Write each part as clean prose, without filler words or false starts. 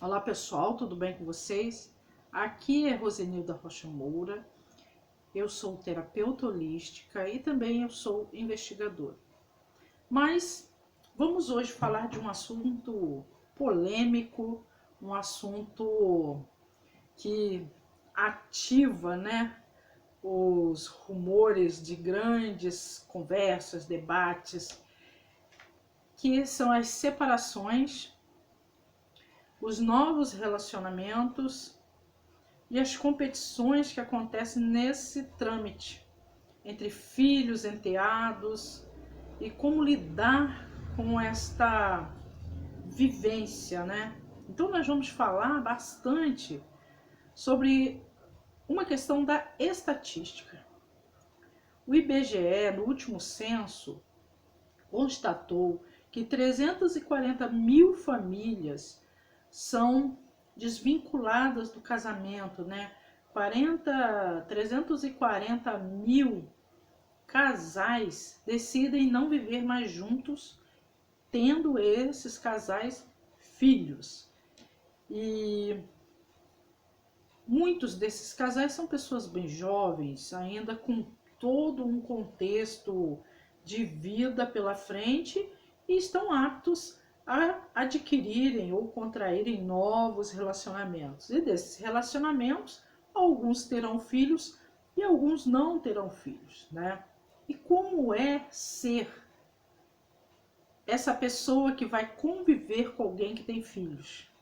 Olá pessoal, tudo bem com vocês? Aqui é Rosenilda Rocha Moura, eu sou terapeuta holística e também eu sou investigadora. Mas vamos hoje falar de um assunto polêmico, um assunto que ativa, os rumores de grandes conversas, debates, que são as separações, os novos relacionamentos e as competições que acontecem nesse trâmite entre filhos, enteados e como lidar com esta vivência, né? Então nós vamos falar bastante sobre uma questão da estatística. O IBGE, no último censo, constatou que 340 mil famílias são desvinculadas do casamento, né? 340 mil casais decidem não viver mais juntos, tendo esses casais filhos. E muitos desses casais são pessoas bem jovens, ainda com todo um contexto de vida pela frente e estão aptos a adquirirem ou contraírem novos relacionamentos. E desses relacionamentos, alguns terão filhos e alguns não terão filhos, né? E como é ser essa pessoa que vai conviver com alguém que tem filhos?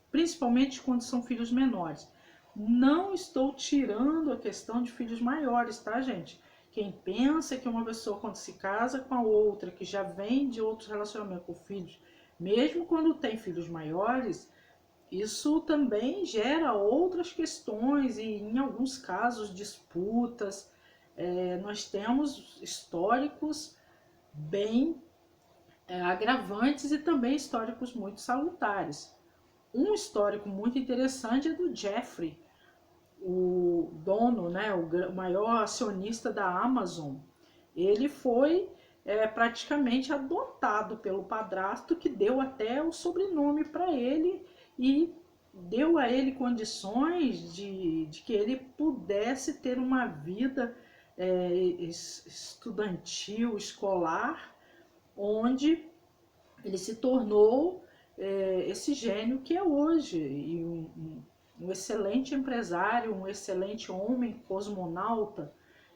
Principalmente quando são filhos menores. Não estou tirando a questão de filhos maiores, tá, gente? Quem pensa que uma pessoa, quando se casa com a outra, que já vem de outros relacionamentos com filhos, mesmo quando tem filhos maiores, isso também gera outras questões e, em alguns casos, disputas. Nós temos históricos bem agravantes e também históricos muito salutares. Um histórico muito interessante é do Jeffrey, o dono, né, o maior acionista da Amazon. Ele foi praticamente adotado pelo padrasto, que deu até o sobrenome para ele e deu a ele condições de que ele pudesse ter uma vida estudantil, escolar, onde ele se tornou esse gênio que é hoje, e um excelente empresário, um excelente homem cosmonauta.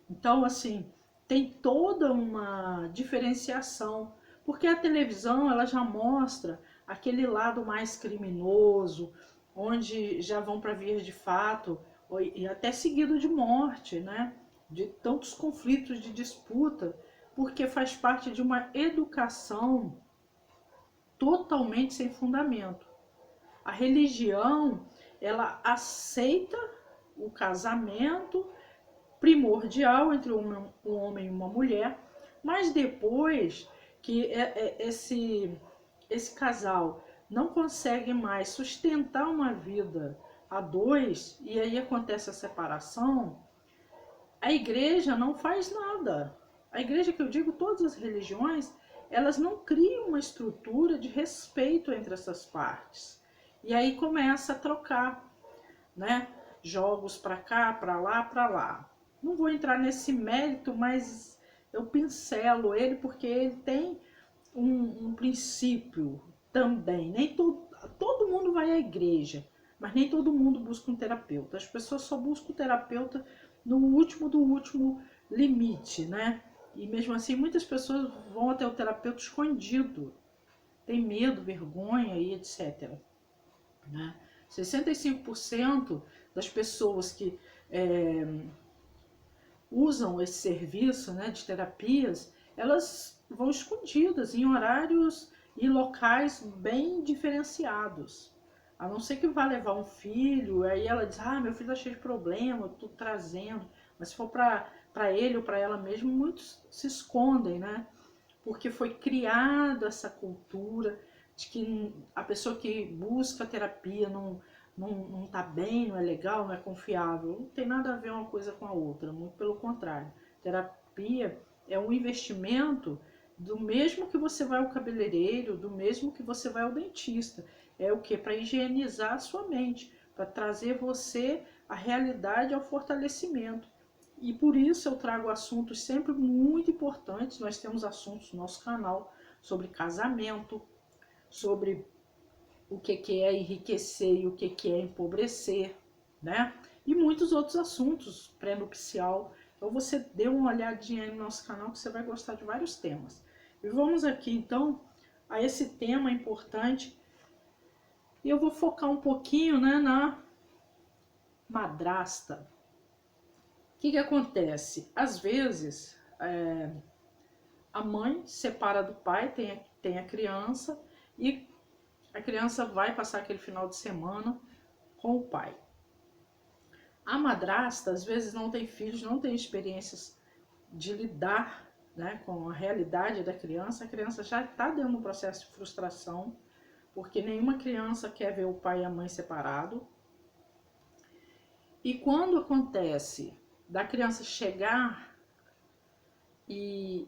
Então, assim, tem toda uma diferenciação, porque a televisão ela já mostra aquele lado mais criminoso, onde já vão para vias de fato, e até seguido de morte, né? De tantos conflitos, de disputa, porque faz parte de uma educação totalmente sem fundamento. A religião, ela aceita o casamento primordial entre um homem e uma mulher, mas depois que esse casal não consegue mais sustentar uma vida a dois, e aí acontece a separação, a igreja não faz nada. A igreja, que eu digo, todas as religiões, elas não criam uma estrutura de respeito entre essas partes. E aí começa a trocar, né? Jogos para cá, para lá, para lá. Não vou entrar nesse mérito, mas eu pincelo ele porque ele tem um princípio também. Nem todo mundo vai à igreja, mas nem todo mundo busca um terapeuta. As pessoas só buscam o terapeuta no último do último limite, né? E mesmo assim, muitas pessoas vão até o terapeuta escondido, tem medo, vergonha e etc. Né? 65% das pessoas que usam esse serviço, né, de terapias, elas vão escondidas em horários e locais bem diferenciados. A não ser que vá levar um filho, aí ela diz, meu filho está cheio de problema, eu estou trazendo. Mas se for para ele ou para ela mesmo, muitos se escondem, né? Porque foi criada essa cultura de que a pessoa que busca terapia não tá bem, não é legal, não é confiável. Não tem nada a ver uma coisa com a outra, muito pelo contrário. Terapia é um investimento do mesmo que você vai ao cabeleireiro, do mesmo que você vai ao dentista. É o que? Para higienizar a sua mente, para trazer você a realidade ao fortalecimento. E por isso eu trago assuntos sempre muito importantes. Nós temos assuntos no nosso canal sobre casamento, sobre o que é enriquecer e o que é empobrecer, né? E muitos outros assuntos, pré-nupcial. Então você dê uma olhadinha aí no nosso canal que você vai gostar de vários temas. E vamos aqui então a esse tema importante. E eu vou focar um pouquinho, né, na madrasta. O que acontece? Às vezes a mãe separa do pai, tem a criança, e a criança vai passar aquele final de semana com o pai. A madrasta, às vezes, não tem filhos, não tem experiências de lidar, né, com a realidade da criança. A criança já está dentro de um processo de frustração, porque nenhuma criança quer ver o pai e a mãe separados. E quando acontece da criança chegar e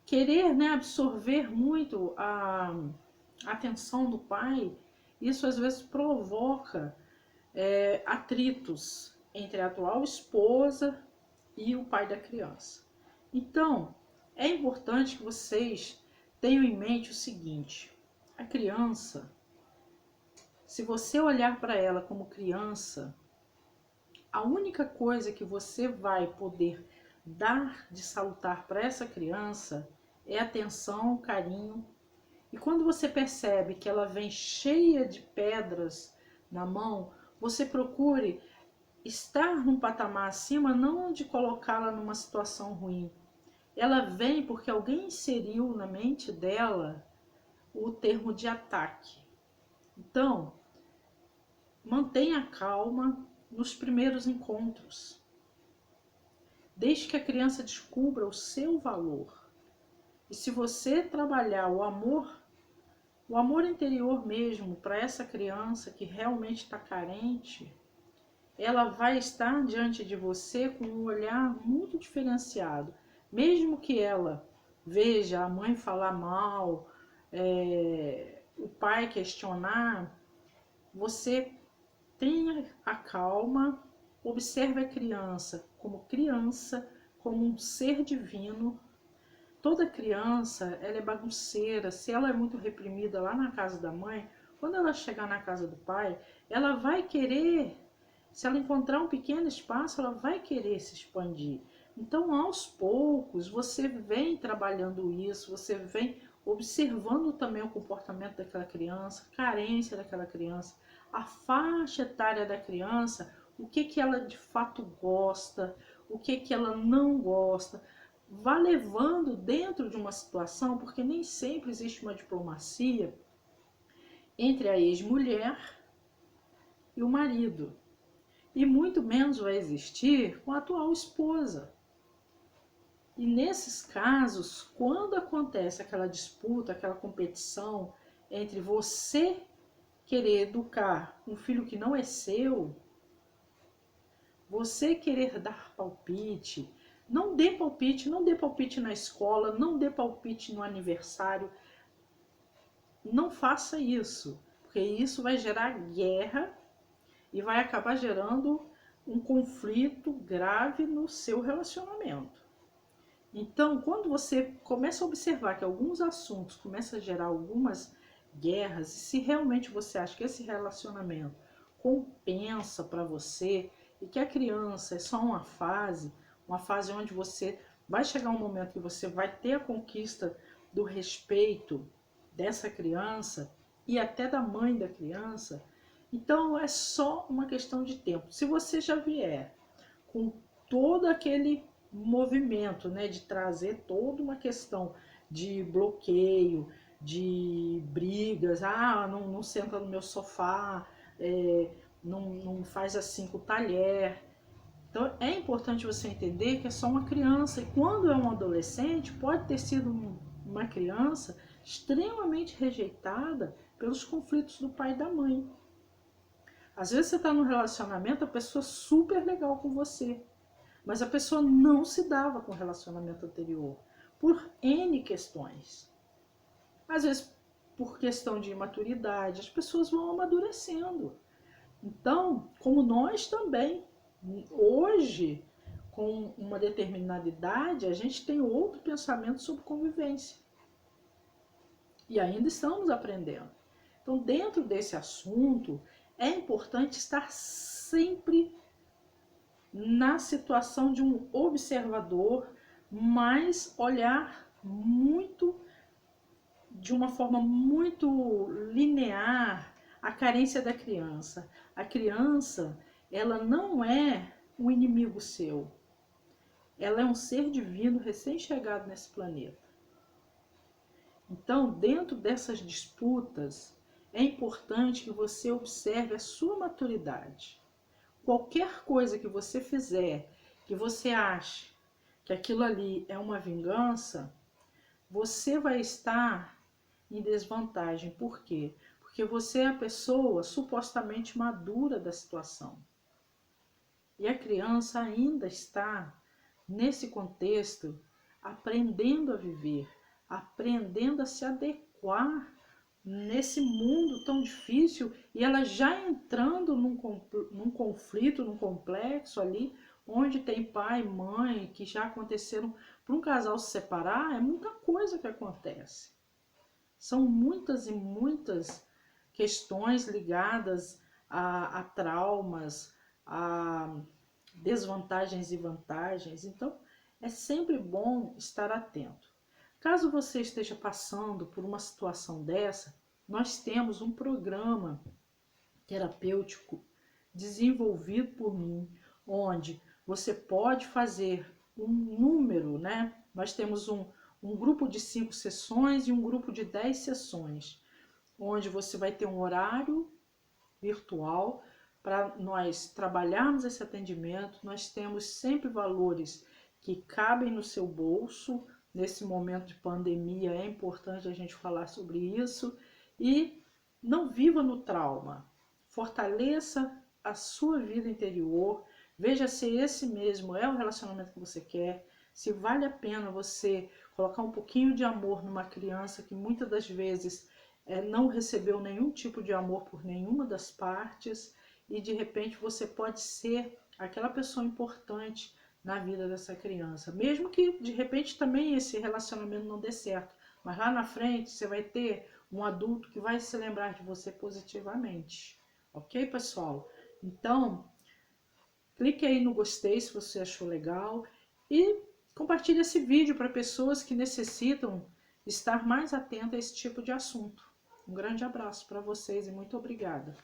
querer, né, absorver muito a atenção do pai, isso às vezes provoca atritos entre a atual esposa e o pai da criança. Então, é importante que vocês tenham em mente o seguinte: a criança, se você olhar para ela como criança, a única coisa que você vai poder dar de salutar para essa criança é atenção, carinho. E quando você percebe que ela vem cheia de pedras na mão, você procure estar num patamar acima, não de colocá-la numa situação ruim. Ela vem porque alguém inseriu na mente dela o termo de ataque. Então, mantenha calma nos primeiros encontros. Deixe que a criança descubra o seu valor. E se você trabalhar o amor interior mesmo para essa criança que realmente está carente, ela vai estar diante de você com um olhar muito diferenciado. Mesmo que ela veja a mãe falar mal, o pai questionar, você tenha a calma, observe a criança, como um ser divino. Toda criança, ela é bagunceira. Se ela é muito reprimida lá na casa da mãe, quando ela chegar na casa do pai, ela vai querer, se ela encontrar um pequeno espaço, ela vai querer se expandir. Então, aos poucos, você vem trabalhando isso, você vem observando também o comportamento daquela criança, a carência daquela criança, a faixa etária da criança, o que ela de fato gosta, o que ela não gosta. Vá levando dentro de uma situação, porque nem sempre existe uma diplomacia entre a ex-mulher e o marido. E muito menos vai existir com a atual esposa. E nesses casos, quando acontece aquela disputa, aquela competição entre você querer educar um filho que não é seu, você querer dar palpite, não dê palpite na escola, não dê palpite no aniversário, não faça isso, porque isso vai gerar guerra e vai acabar gerando um conflito grave no seu relacionamento. Então, quando você começa a observar que alguns assuntos começam a gerar algumas guerras, e se realmente você acha que esse relacionamento compensa para você e que a criança é só uma fase onde você vai chegar um momento que você vai ter a conquista do respeito dessa criança e até da mãe da criança, então é só uma questão de tempo. Se você já vier com todo aquele movimento, né, de trazer toda uma questão de bloqueio, de brigas, não senta no meu sofá, não faz assim com o talher. Então é importante você entender que é só uma criança, e quando é um adolescente, pode ter sido uma criança extremamente rejeitada pelos conflitos do pai e da mãe. Às vezes você está num relacionamento, a pessoa é super legal com você, mas a pessoa não se dava com o relacionamento anterior, por N questões. Às vezes por questão de imaturidade, as pessoas vão amadurecendo. Então, como nós também, hoje, com uma determinada idade, a gente tem outro pensamento sobre convivência. E ainda estamos aprendendo. Então, dentro desse assunto, é importante estar sempre na situação de um observador, mas olhar muito, de uma forma muito linear, a carência da criança. A criança, ela não é um inimigo seu. Ela é um ser divino recém-chegado nesse planeta. Então, dentro dessas disputas, é importante que você observe a sua maturidade. Qualquer coisa que você fizer, que você ache que aquilo ali é uma vingança, você vai estar em desvantagem. Por quê? Porque você é a pessoa supostamente madura da situação. E a criança ainda está nesse contexto aprendendo a viver, aprendendo a se adequar nesse mundo tão difícil, e ela já entrando num conflito, num complexo ali, onde tem pai, mãe, que já aconteceram. Para um casal se separar, é muita coisa que acontece. São muitas e muitas questões ligadas a traumas, a desvantagens e vantagens. Então, é sempre bom estar atento. Caso você esteja passando por uma situação dessa, nós temos um programa terapêutico desenvolvido por mim, onde você pode fazer um número, né? Nós temos um grupo de 5 sessões e um grupo de 10 sessões, onde você vai ter um horário virtual para nós trabalharmos esse atendimento. Nós temos sempre valores que cabem no seu bolso. Nesse momento de pandemia é importante a gente falar sobre isso. E não viva no trauma. Fortaleça a sua vida interior. Veja se esse mesmo é o relacionamento que você quer. Se vale a pena você colocar um pouquinho de amor numa criança que muitas das vezes não recebeu nenhum tipo de amor por nenhuma das partes, e de repente você pode ser aquela pessoa importante na vida dessa criança, mesmo que de repente também esse relacionamento não dê certo, mas lá na frente você vai ter um adulto que vai se lembrar de você positivamente. Ok, pessoal? Então, clique aí no gostei se você achou legal e compartilhe esse vídeo para pessoas que necessitam estar mais atentas a esse tipo de assunto. Um grande abraço para vocês e muito obrigada.